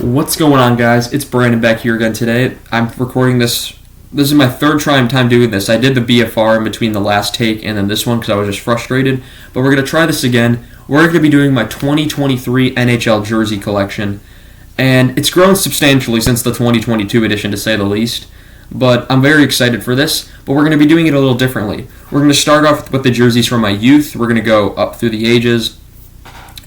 What's going on, guys? It's Brandon back here again today. I'm recording this. This is my third time doing this. I did the BFR in between the last take and then this one because I was just frustrated. But we're going to try this again. We're going to be doing my 2023 NHL jersey collection. And it's grown substantially since the 2022 edition, to say the least. But I'm very excited for this. But we're going to be doing it a little differently. We're going to start off with the jerseys from my youth. We're going to go up through the ages.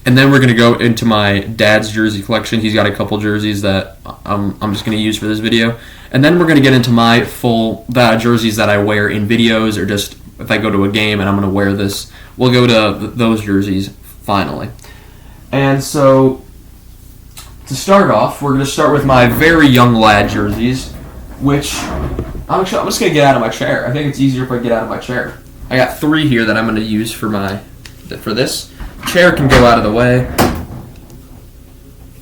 And then we're going to go into my dad's jersey collection. He's got a couple jerseys that I'm just going to use for this video. And then we're going to get into my full jerseys that I wear in videos, or just if I go to a game and I'm going to wear this. We'll go to those jerseys finally. And so, to start off, we're going to start with my very young lad jerseys, which I'm just going to get out of my chair. I think it's easier if I get out of my chair. I got 3 here that I'm going to use for this. Chair can go out of the way.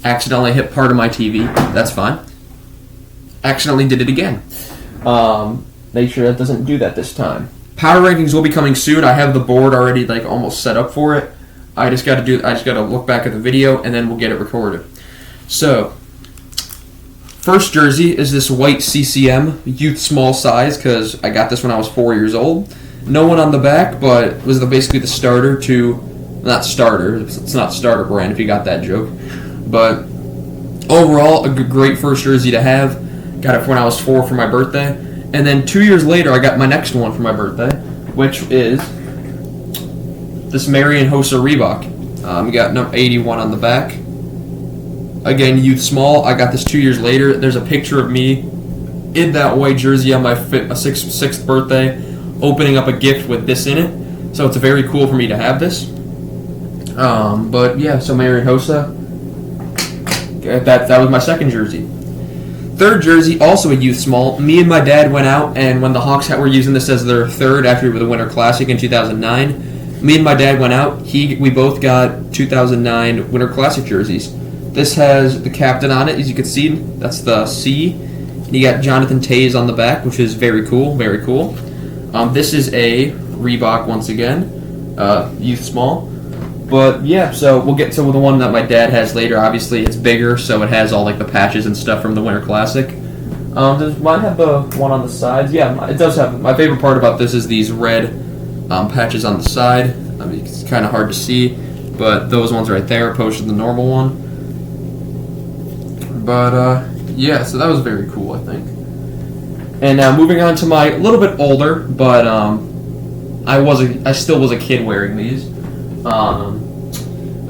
Accidentally hit part of my TV. That's fine. Accidentally did it again. Make sure that doesn't do that this time. Power rankings will be coming soon. I have the board already almost set up for it. I just got to look back at the video and then we'll get it recorded. So, first jersey is this white CCM youth small size because I got this when I was 4 years old. No one on the back, but it was basically the starter to. Not starter. It's not starter brand if you got that joke. But overall, a great first jersey to have. Got it when I was 4 for my birthday. And then 2 years later, I got my next one for my birthday, which is this Marian Hossa Reebok. You got number 81 on the back. Again, youth small. I got this 2 years later. There's a picture of me in that white jersey on my 6th birthday, opening up a gift with this in it. So it's very cool for me to have this. But yeah, so Marian Hossa. That was my second jersey. Third jersey, also a youth small. Me and my dad went out, and when the Hawks were using this as their third after the Winter Classic in 2009, me and my dad went out. We both got 2009 Winter Classic jerseys. This has the captain on it, as you can see. That's the C. And you got Jonathan Toews on the back, which is very cool, very cool. This is a Reebok once again, youth small. But yeah, so we'll get to the one that my dad has later. Obviously, it's bigger, so it has all the patches and stuff from the Winter Classic. Does mine have the one on the sides? Yeah, it does have. My favorite part about this is these red patches on the side. I mean, it's kind of hard to see, but those ones right there opposed to the normal one. But yeah, so that was very cool, I think. And now moving on to my little bit older, but I still was a kid wearing these.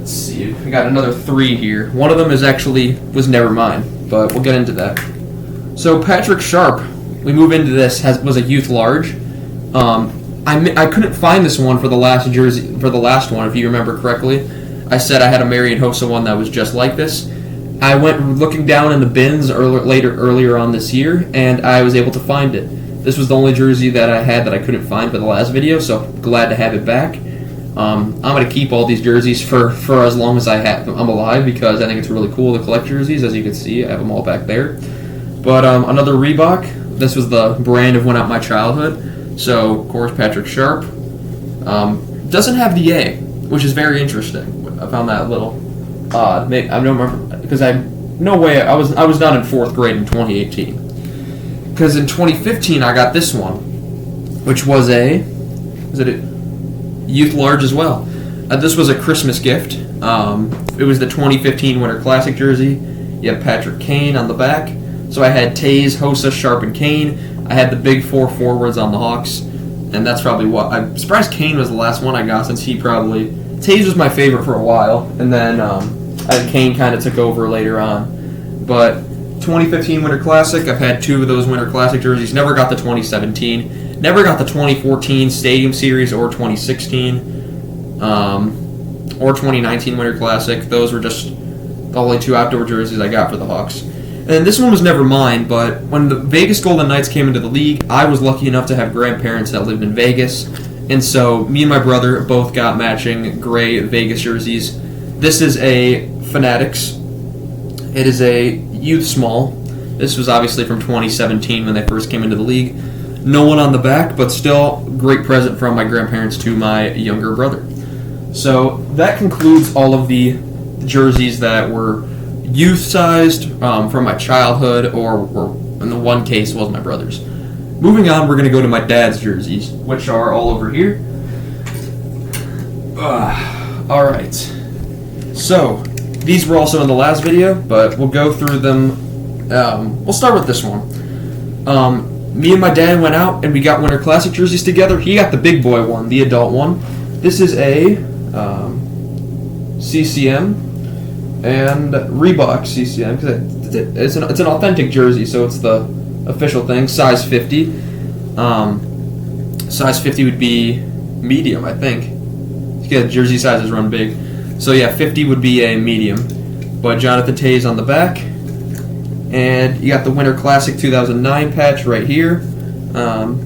Let's see. We got another 3 here. One of them was never mine, but we'll get into that. So Patrick Sharp, we move into this, was a youth large. I couldn't find this one for the last jersey, for the last one, if you remember correctly. I said I had a Marian Hossa one that was just like this. I went looking down in the bins earlier on this year, and I was able to find it. This was the only jersey that I had that I couldn't find for the last video, so glad to have it back. I'm going to keep all these jerseys for as long as I'm alive because I think it's really cool to collect jerseys. As you can see, I have them all back there. But another Reebok. This was the brand of one out my childhood. So, of course, Patrick Sharp. Doesn't have the A, which is very interesting. I found that a little odd. I don't remember because I was not in 4th grade in 2018. Because in 2015 I got this one, which was a youth large as well. This was a Christmas gift. It was the 2015 Winter Classic jersey. You have Patrick Kane on the back. So I had Toews, Hossa, Sharp, and Kane. I had the big 4 forwards on the Hawks, and that's probably what I'm surprised Kane was the last one I got since Toews was my favorite for a while, and then Kane kind of took over later on. But 2015 Winter Classic, I've had 2 of those Winter Classic jerseys. Never got the 2017. Never got the 2014 Stadium Series or 2016 or 2019 Winter Classic. Those were just the only 2 outdoor jerseys I got for the Hawks. And this one was never mine, but when the Vegas Golden Knights came into the league, I was lucky enough to have grandparents that lived in Vegas. And so me and my brother both got matching gray Vegas jerseys. This is a Fanatics. It is a youth small. This was obviously from 2017 when they first came into the league. No one on the back, but still great present from my grandparents to my younger brother. So that concludes all of the jerseys that were youth-sized from my childhood, or in the one case was my brother's. Moving on, we're going to go to my dad's jerseys, which are all over here. All right. So, these were also in the last video, but we'll go through them. We'll start with this one. Me and my dad went out and we got Winter Classic jerseys together. He got the big boy one, the adult one. This is a CCM and Reebok CCM, because it's an authentic jersey, so it's the official thing. Size 50. Size 50 would be medium, I think. Yeah, jersey sizes run big. So yeah, 50 would be a medium. But Jonathan Toews on the back. And you got the Winter Classic 2009 patch right here.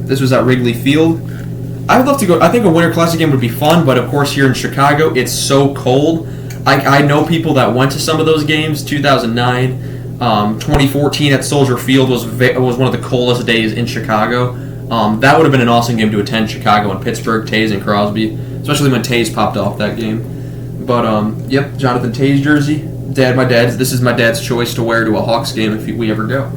This was at Wrigley Field. I would love to go. I think a Winter Classic game would be fun, but of course here in Chicago, it's so cold. I know people that went to some of those games. 2009, 2014 at Soldier Field was one of the coldest days in Chicago. That would have been an awesome game to attend, Chicago and Pittsburgh, Toews and Crosby, especially when Toews popped off that game. But yep, Jonathan Toews jersey. This is my dad's choice to wear to a Hawks game if we ever go.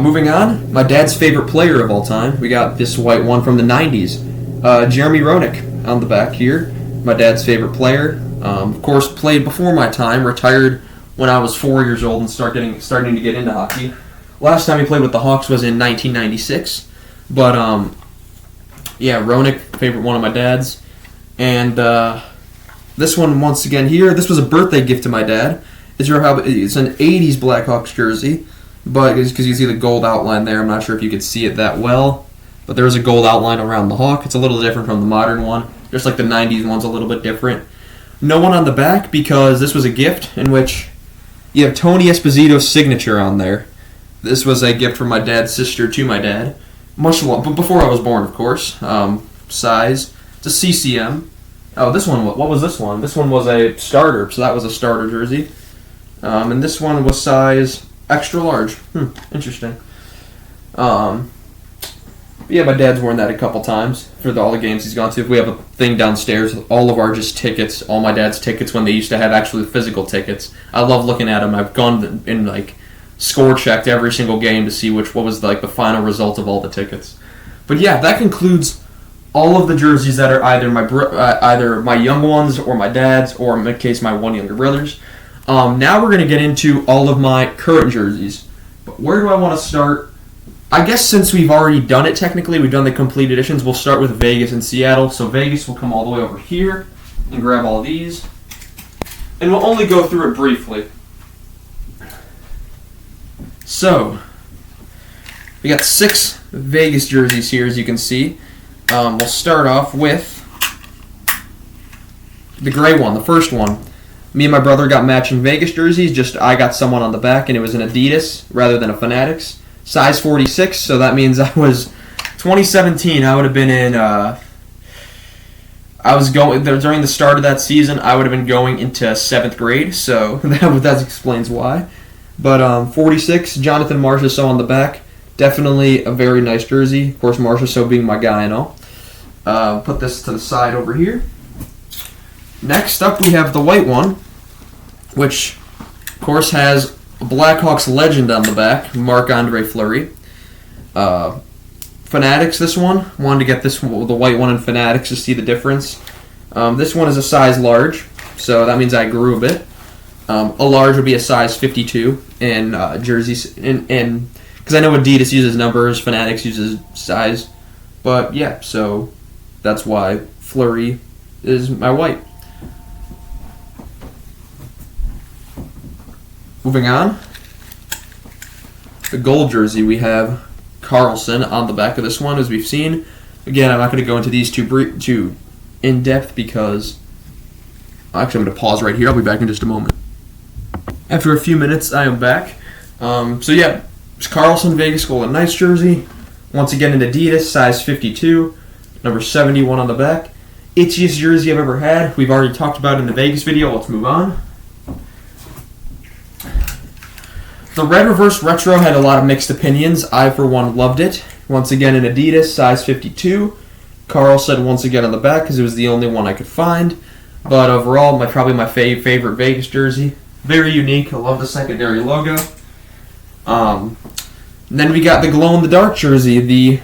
Moving on, my dad's favorite player of all time. We got this white one from the 90s. Jeremy Roenick on the back here. My dad's favorite player. Of course, played before my time, retired when I was 4 years old and starting to get into hockey. Last time he played with the Hawks was in 1996. But, yeah, Roenick, favorite one of my dad's. And this one, once again here, this was a birthday gift to my dad. It's an 80s Blackhawks jersey, but because you see the gold outline there, I'm not sure if you could see it that well. But there's a gold outline around the Hawk. It's a little different from the modern one. Just like the 90s one's a little bit different. No one on the back because this was a gift in which you have Tony Esposito's signature on there. This was a gift from my dad's sister to my dad. But before I was born, of course. Size. It's a CCM. Oh, this one, what was this one? This one was a starter, so that was a starter jersey. And this one was size extra large. Interesting. Yeah, my dad's worn that a couple times for all the games he's gone to. We have a thing downstairs with all of our just tickets, all my dad's tickets when they used to have actually physical tickets. I love looking at them. I've gone and score checked every single game to see what was the final result of all the tickets. But yeah, that concludes all of the jerseys that are either my young ones or my dad's, or in my case my one younger brother's. Now we're going to get into all of my current jerseys. But where do I want to start? I guess since we've already done it technically, we've done the complete editions, we'll start with Vegas and Seattle. So Vegas will come all the way over here and grab all these. And we'll only go through it briefly. So, we got 6 Vegas jerseys here, as you can see. We'll start off with the gray one, the first one. Me and my brother got matching Vegas jerseys, just I got someone on the back, and it was an Adidas rather than a Fanatics. Size 46, so that means I was 2017. I would have been in. I was going during the start of that season. I would have been going into 7th grade, so that explains why. But 46, Jonathan Marchessault on the back. Definitely a very nice jersey. Of course, Marchessault being my guy and all. Put this to the side over here. Next up, we have the white one, which, of course, has a Blackhawks legend on the back, Marc-Andre Fleury. Fanatics, this one. Wanted to get the white one in Fanatics to see the difference. This one is a size large, so that means I grew a bit. A large would be a size 52 in jerseys, and because I know Adidas uses numbers, Fanatics uses size. But yeah, so that's why Fleury is my white. Moving on, the gold jersey, we have Karlsson on the back of this one, as we've seen. Again, I'm not going to go into these too in depth because actually I'm going to pause right here. I'll be back in just a moment. After a few minutes, I am back. So yeah, it's Karlsson Vegas Gold, a nice jersey. Once again in Adidas, size 52, number 71 on the back. Itchiest jersey I've ever had. We've already talked about it in the Vegas video. Let's move on. The Red Reverse Retro had a lot of mixed opinions. I, for one, loved it. Once again in Adidas, size 52. Karlsson once again on the back because it was the only one I could find. But overall, probably my favorite Vegas jersey. Very unique. I love the secondary logo. Then we got the glow-in-the-dark jersey. The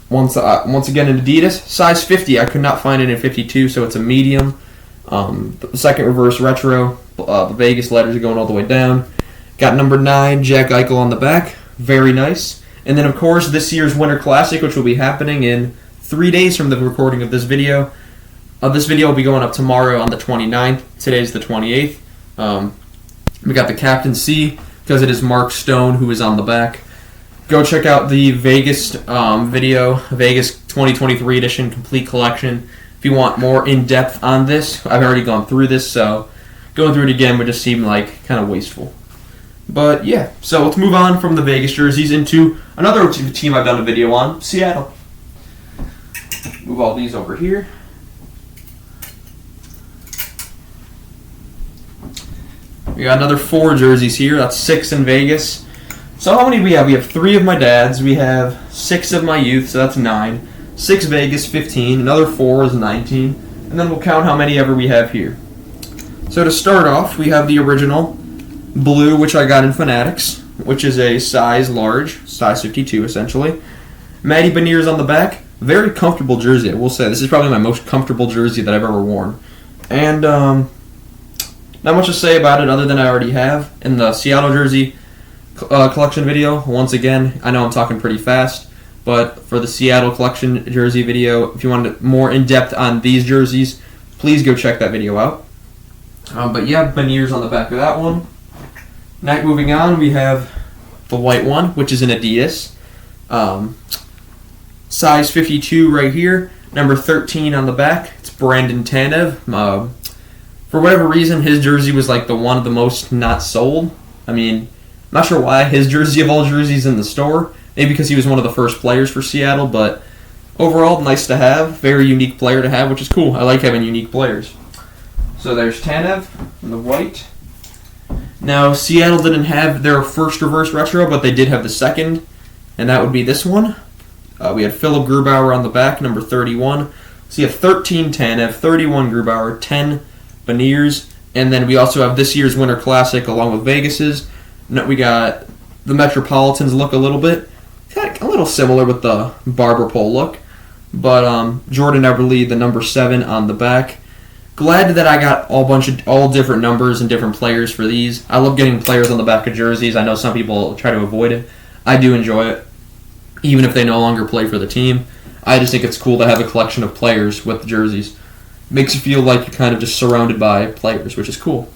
once again in Adidas, size 50. I could not find it in 52, so it's a medium. The second reverse retro. The Vegas letters going all the way down. Got number 9, Jack Eichel on the back. Very nice. And then, of course, this year's Winter Classic, which will be happening in 3 days from the recording of this video. This video will be going up tomorrow on the 29th. Today's the 28th. We got the Captain C, because it is Mark Stone who is on the back. Go check out the Vegas video, Vegas 2023 edition complete collection. If you want more in-depth on this, I've already gone through this, so going through it again would just seem like kind of wasteful. But yeah, so let's move on from the Vegas jerseys into another team I've done a video on, Seattle. Move all these over here. We got another 4 jerseys here. That's 6 in Vegas. So how many do we have? We have 3 of my dad's. We have 6 of my youth, so that's 9. 6 Vegas, 15. Another 4 is 19. And then we'll count how many ever we have here. So to start off, we have the original blue, which I got in Fanatics, which is a size large, size 52 essentially. Matty Beniers on the back. Very comfortable jersey, I will say. This is probably my most comfortable jersey that I've ever worn. And not much to say about it other than I already have. In the Seattle jersey collection video, once again, I know I'm talking pretty fast, but for the Seattle collection jersey video, if you want more in-depth on these jerseys, please go check that video out. But yeah, Beniers on the back of that one. Now moving on, we have the white one, which is an Adidas. Size 52 right here. Number 13 on the back. It's Brandon Tanev. For whatever reason, his jersey was like the one of the most not sold. I mean, not sure why his jersey of all jerseys in the store. Maybe because he was one of the first players for Seattle, but overall, nice to have. Very unique player to have, which is cool. I like having unique players. So there's Tanev in the white. Now, Seattle didn't have their first reverse retro, but they did have the second, and that would be this one. We had Philip Grubauer on the back, number 31. So you have 13 Tanev, 31 Grubauer, 10 Beniers, and then we also have this year's Winter Classic along with Vegas's. We got the Metropolitans look a little bit, a little similar with the barber pole look, but Jordan Eberle, the number 7 on the back. Glad that I got all different numbers and different players for these. I love getting players on the back of jerseys. I know some people try to avoid it. I do enjoy it, even if they no longer play for the team. I just think it's cool to have a collection of players with the jerseys. Makes you feel like you're kind of just surrounded by players, which is cool.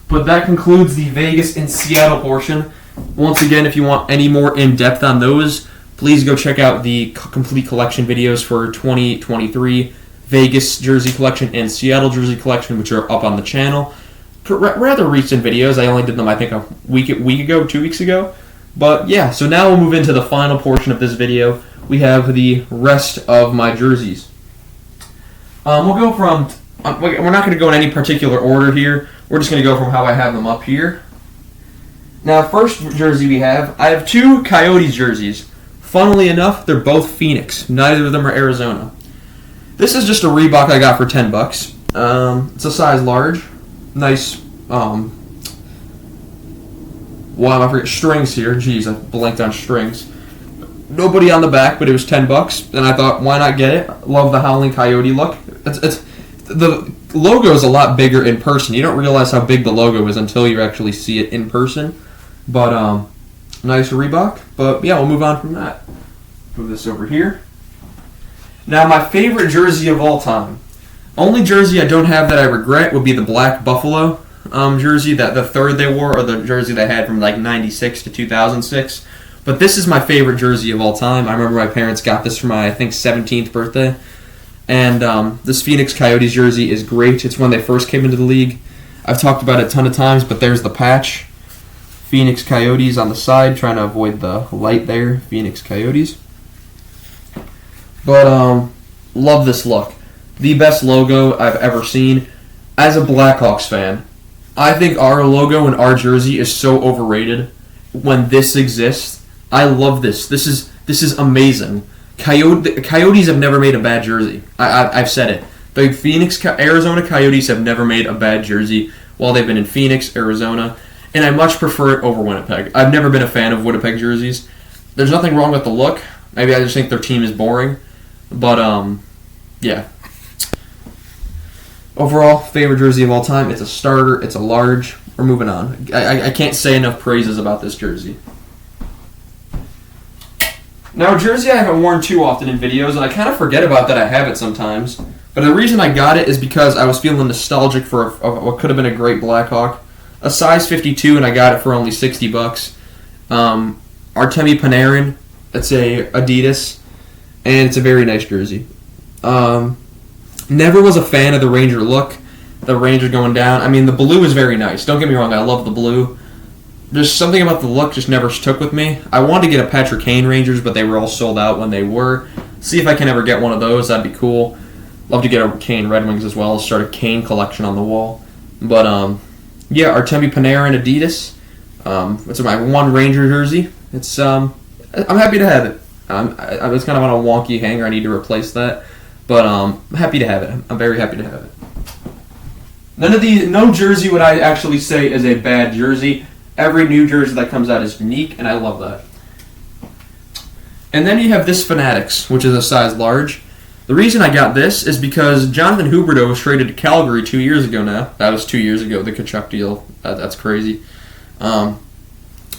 But that concludes the Vegas and Seattle portion. Once again, if you want any more in-depth on those, please go check out the complete collection videos for 2023 Vegas jersey collection and Seattle jersey collection, which are up on the channel. Rather recent videos. I only did them, I think, a week ago, 2 weeks ago. But yeah, so now we'll move into the final portion of this video. We have the rest of my jerseys. We'll go from... we're not going to go in any particular order here. We're just going to go from how I have them up here. Now, first jersey I have 2 Coyotes jerseys. Funnily enough, they're both Phoenix. Neither of them are Arizona. This is just a Reebok I got for $10. It's a size large. Nice, wow, I forget strings here. Jeez, I blanked on strings. Nobody on the back, but it was $10, and I thought, why not get it? Love the Howling Coyote look. The logo is a lot bigger in person. You don't realize how big the logo is until you actually see it in person. But nice Reebok. But yeah, we'll move on from that. Move this over here. Now, my favorite jersey of all time. Only jersey I don't have that I regret would be the black Buffalo jersey, that the third they wore, or the jersey they had from like 96 to 2006. But this is my favorite jersey of all time. I remember my parents got this for my, I think, 17th birthday. And this Phoenix Coyotes jersey is great. It's when they first came into the league. I've talked about it a ton of times, but there's the patch. Phoenix Coyotes on the side, trying to avoid the light there. Phoenix Coyotes. But love this look. The best logo I've ever seen. As a Blackhawks fan, I think our logo and our jersey is so overrated when this exists. I love this. This is amazing. Coyotes have never made a bad jersey. I've said it. The Arizona Coyotes have never made a bad jersey while they've been in Phoenix, Arizona, and I much prefer it over Winnipeg. I've never been a fan of Winnipeg jerseys. There's nothing wrong with the look. Maybe I just think their team is boring. But, yeah. Overall, favorite jersey of all time. It's a starter. It's a large. We're moving on. I can't say enough praises about this jersey. Now, a jersey I haven't worn too often in videos, and I kind of forget about that I have it sometimes. But the reason I got it is because I was feeling nostalgic for what could have been a great Blackhawk. A size 52, and I got it for only $60. Artemi Panarin. It's a Adidas, and it's a very nice jersey. Never was a fan of the Ranger look. The Ranger going down. I mean, the blue is very nice. Don't get me wrong, I love the blue. Just something about the look just never stuck with me. I wanted to get a Patrick Kane Rangers, but they were all sold out when they were. See if I can ever get one of those. That'd be cool. Love to get a Kane Red Wings as well. Start a Kane collection on the wall. But, yeah, Artemi Panarin Adidas. It's my one Ranger jersey. It's I'm happy to have it. I was kind of on a wonky hanger. I need to replace that. But I'm happy to have it. I'm very happy to have it. No jersey would I actually say is a bad jersey. Every new jersey that comes out is unique, and I love that. And then you have this Fanatics, which is a size large. The reason I got this is because Jonathan Huberdeau was traded to Calgary 2 years ago now. That was 2 years ago, the Tkachuk deal. That's crazy. But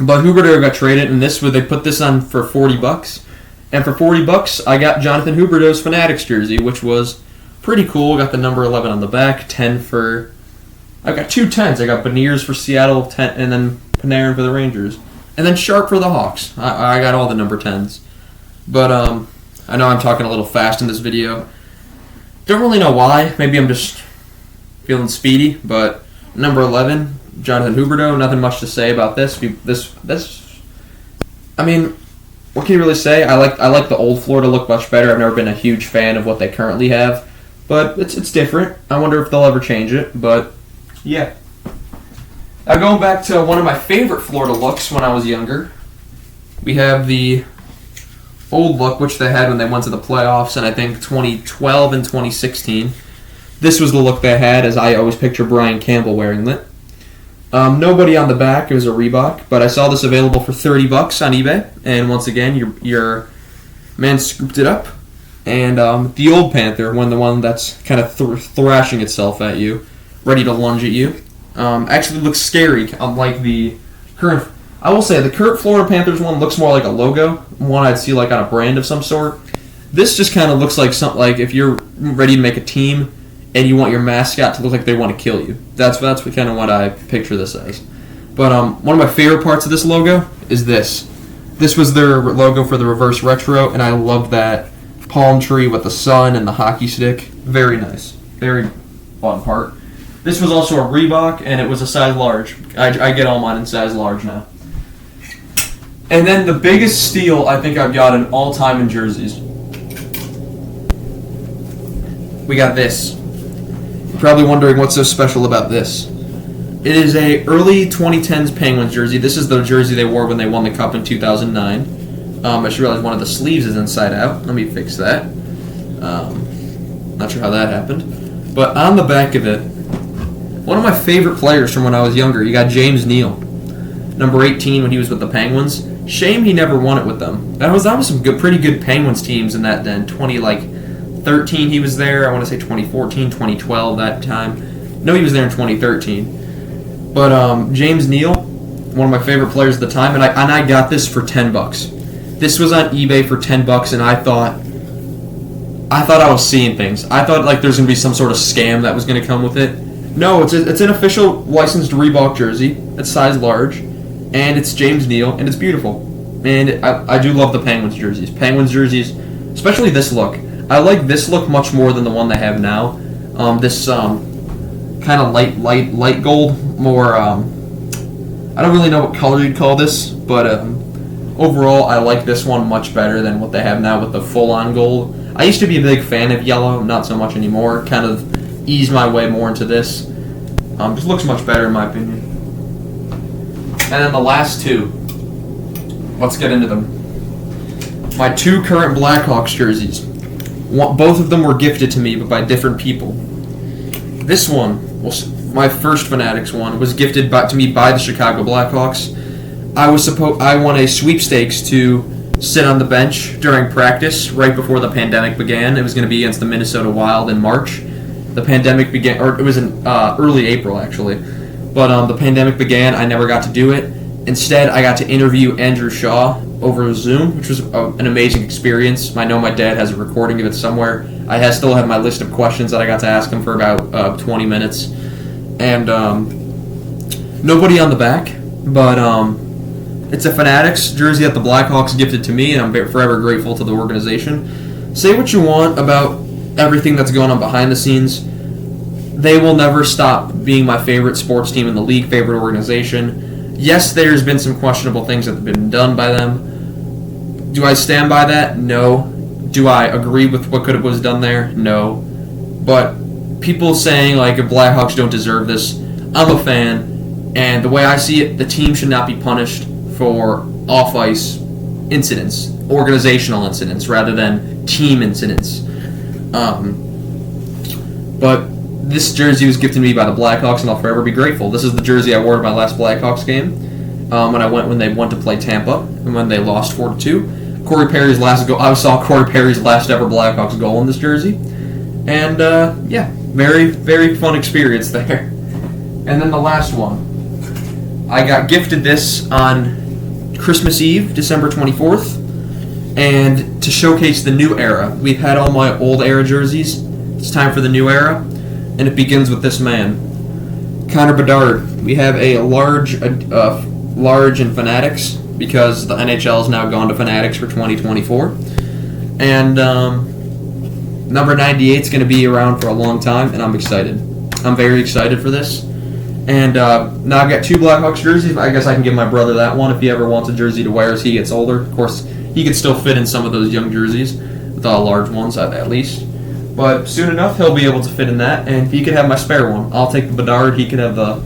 Huberdeau got traded, and they put this on for $40. And for $40, I got Jonathan Huberdeau's Fanatics jersey, which was pretty cool. Got the number 11 on the back, 10 for... I got 2 10s. I got Beniers for Seattle, 10, and then Panarin for the Rangers. And then Sharp for the Hawks. I got all the number 10s. But, I know I'm talking a little fast in this video. Don't really know why. Maybe I'm just feeling speedy, but number 11, Jonathan Huberdeau, nothing much to say about this. I mean... What can you really say? I like the old Florida look much better. I've never been a huge fan of what they currently have, but it's different. I wonder if they'll ever change it, but yeah. Now going back to one of my favorite Florida looks when I was younger, we have the old look which they had when they went to the playoffs in I think 2012 and 2016. This was the look they had, as I always picture Brian Campbell wearing it. Nobody on the back. It was a Reebok, but I saw this available for $30 on eBay. And once again, your man scooped it up. And the old Panther, the one that's kind of thrashing itself at you, ready to lunge at you, actually looks scary. Unlike the current, I will say the current Florida Panthers one looks more like a logo, one I'd see like on a brand of some sort. This just kind of looks like something like if you're ready to make a team and you want your mascot to look like they want to kill you. That's kind of what I picture this as. But one of my favorite parts of this logo is this. This was their logo for the reverse retro, and I love that palm tree with the sun and the hockey stick. Very nice. Very fun part. This was also a Reebok, and it was a size large. I get all mine in size large now. And then the biggest steal I think I've got in all time in jerseys. We got this. Probably wondering what's so special about this. It is a early 2010s Penguins jersey. This is the jersey they wore when they won the Cup in 2009. I just realized one of the sleeves is inside out. Let me fix that. Not sure how that happened. But on the back of it, one of my favorite players from when I was younger, you got James Neal. Number 18 when he was with the Penguins. Shame he never won it with them. That was some pretty good Penguins teams in that then. 2013 he was there. I want to say 2014, 2012 that time. No, he was there in 2013. But James Neal, one of my favorite players at the time, and I got this for $10. This was on eBay for $10, and I thought I was seeing things. I thought like there's gonna be some sort of scam that was gonna come with it. No, it's an official licensed Reebok jersey. It's size large, and it's James Neal, and it's beautiful. And I do love the Penguins jerseys. Penguins jerseys, especially this look. I like this look much more than the one they have now. This kind of light gold, more. I don't really know what color you'd call this, but overall, I like this one much better than what they have now with the full-on gold. I used to be a big fan of yellow, not so much anymore. Kind of eased my way more into this. Just looks much better in my opinion. And then the last two. Let's get into them. My two current Blackhawks jerseys. Both of them were gifted to me, but by different people. This one, my first Fanatics one, was gifted to me by the Chicago Blackhawks. I won a sweepstakes to sit on the bench during practice right before the pandemic began. It was going to be against the Minnesota Wild in March. The pandemic began, or it was in early April actually. But the pandemic began. I never got to do it. Instead, I got to interview Andrew Shaw over Zoom, which was an amazing experience. I know my dad has a recording of it somewhere. I still have my list of questions that I got to ask him for about 20 minutes. And nobody on the back, but it's a Fanatics jersey that the Blackhawks gifted to me, and I'm forever grateful to the organization. Say what you want about everything that's going on behind the scenes. They will never stop being my favorite sports team in the league, favorite organization. Yes, there's been some questionable things that have been done by them. Do I stand by that? No. Do I agree with what was done there? No. But people saying like if Blackhawks don't deserve this, I'm a fan, and the way I see it, the team should not be punished for off-ice incidents, organizational incidents, rather than team incidents. But this jersey was gifted to me by the Blackhawks, and I'll forever be grateful. This is the jersey I wore at my last Blackhawks game when they went to play Tampa and when they lost 4-2. Corey Perry's last goal. I saw Corey Perry's last ever Blackhawks goal in this jersey, and very very fun experience there. And then the last one, I got gifted this on Christmas Eve, December 24th, and to showcase the new era. We've had all my old era jerseys. It's time for the new era, and it begins with this man, Connor Bedard. We have a large in Fanatics because the NHL has now gone to Fanatics for 2024, and number 98 is going to be around for a long time, and I'm excited. I'm very excited for this. And now I've got two Blackhawks jerseys. I guess I can give my brother that one if he ever wants a jersey to wear as he gets older. Of course, he could still fit in some of those young jerseys, the large ones at least. But soon enough, he'll be able to fit in that, and he could have my spare one. I'll take the Bedard, he could have the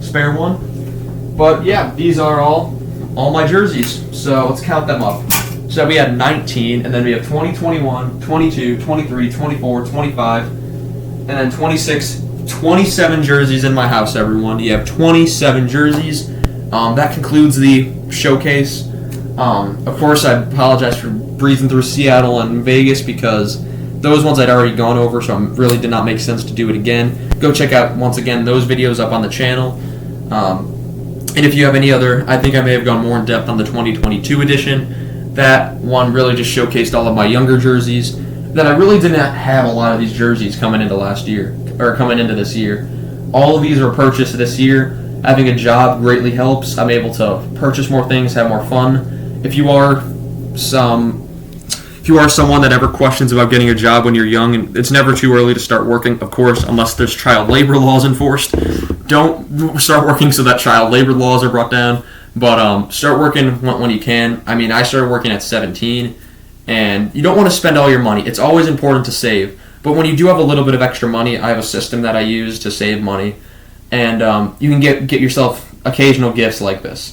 spare one. But yeah, these are all my jerseys. So let's count them up. So we had 19, and then we have 20, 21, 22, 23, 24, 25, and then 26, 27 jerseys in my house, everyone. You have 27 jerseys. That concludes the showcase. Of course, I apologize for breezing through Seattle and Vegas because those ones I'd already gone over, so it really did not make sense to do it again. Go check out, once again, those videos up on the channel. And if you have any other, I think I may have gone more in depth on the 2022 edition. That one really just showcased all of my younger jerseys. That I really did not have a lot of these jerseys coming into this year. All of these were purchased this year. Having a job greatly helps. I'm able to purchase more things, have more fun. If you are someone that ever questions about getting a job when you're young, and it's never too early to start working, of course, unless there's child labor laws enforced. Don't start working so that child labor laws are brought down, but start working when you can. I mean, I started working at 17, and you don't want to spend all your money. It's always important to save, but when you do have a little bit of extra money, I have a system that I use to save money, and you can get yourself occasional gifts like this.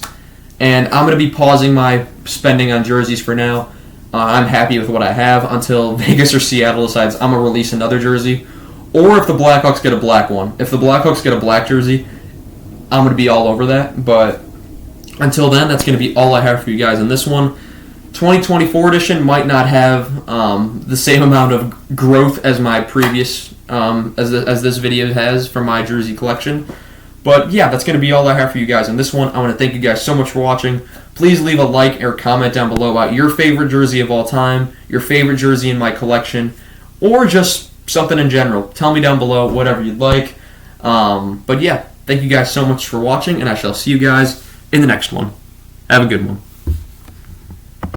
And I'm going to be pausing my spending on jerseys for now. I'm happy with what I have until Vegas or Seattle decides I'm going to release another jersey. Or if the Blackhawks get a black one. If the Blackhawks get a black jersey, I'm going to be all over that. But until then, that's going to be all I have for you guys in this one. 2024 edition might not have the same amount of growth as my previous, as this video has from my jersey collection. But yeah, that's going to be all I have for you guys in this one. I want to thank you guys so much for watching. Please leave a like or comment down below about your favorite jersey of all time, your favorite jersey in my collection, or just something in general. Tell me down below whatever you'd like. But yeah, thank you guys so much for watching, and I shall see you guys in the next one. Have a good one.